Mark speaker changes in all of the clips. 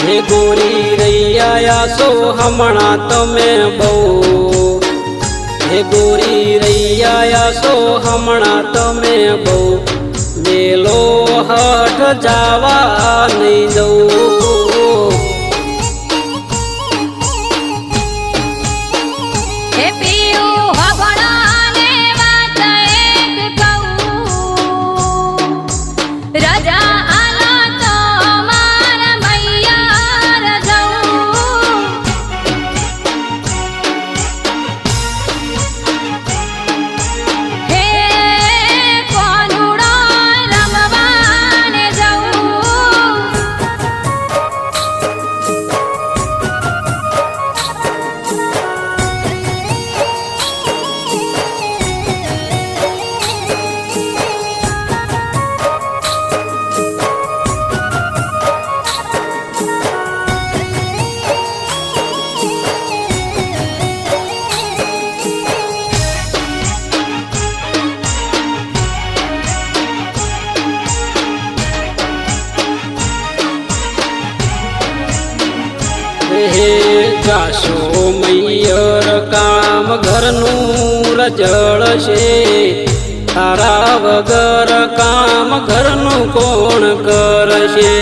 Speaker 1: હે ગોરી રૈયા સો હમણા તમે બહુ, હે ગોરી રૈયા સો હમણા તમે બહુ, મેલો હઠ જાવા નહીં દઉં. હે જાશો મૈયર કામ ઘરનું રજળશે, તારા વગર કામ ઘરનું કોણ કરશે.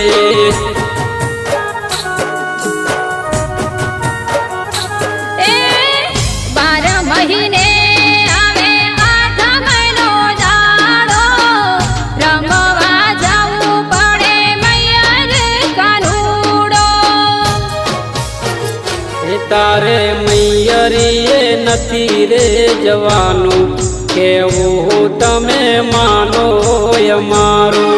Speaker 1: તારે મૈયરીએ નથી રે જવાનું, કેવું તમે માનો અમારું.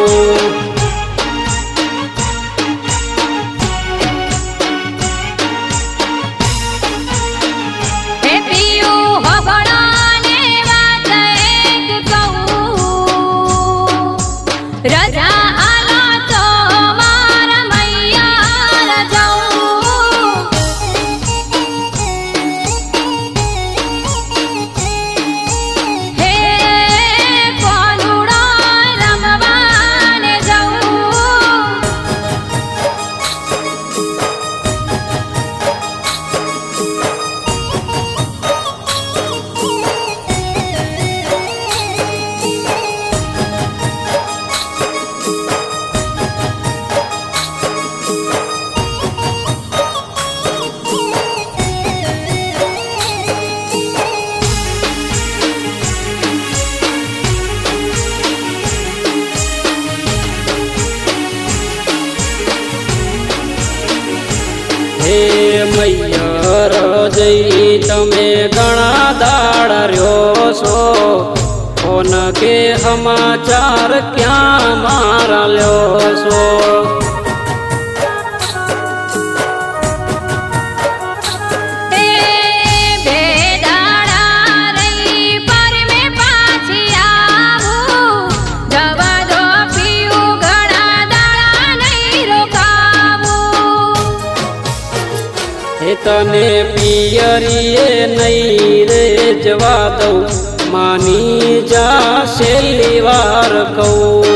Speaker 1: હે મૈયર જઈ તમે ઘણા દાડ રહ્યો છો, કોન કે સમાચાર ક્યાં મારા લ્યો છો. તને પિયરીએ નહીં રે જવા દઉં, માની જા છેલ્લી વાર કહું.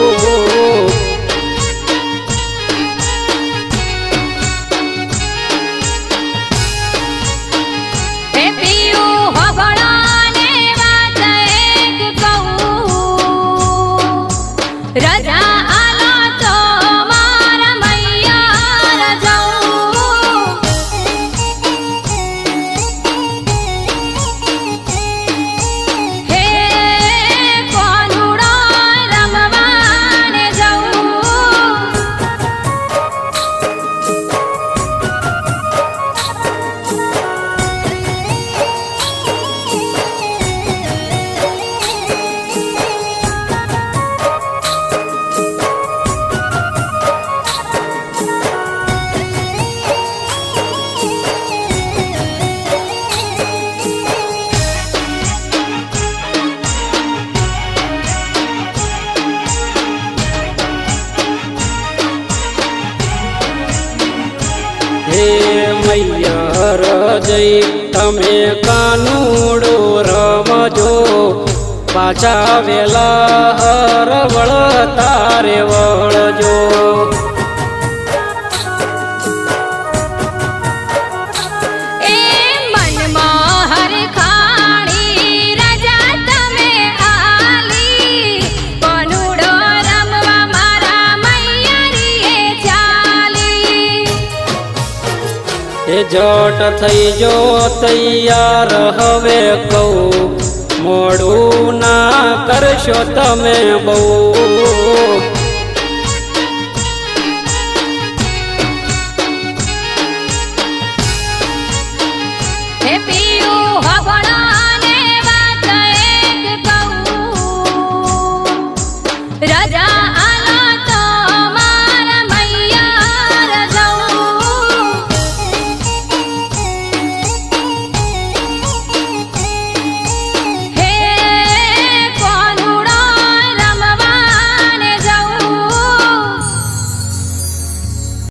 Speaker 1: હે મૈયર જઈ તમે કાનુડો રમજો, પાછા વેલા હરવળ તારે વળજો. જટ થઈ જો તૈયાર હવે કહું મોડું ના કરશો તમે બહુ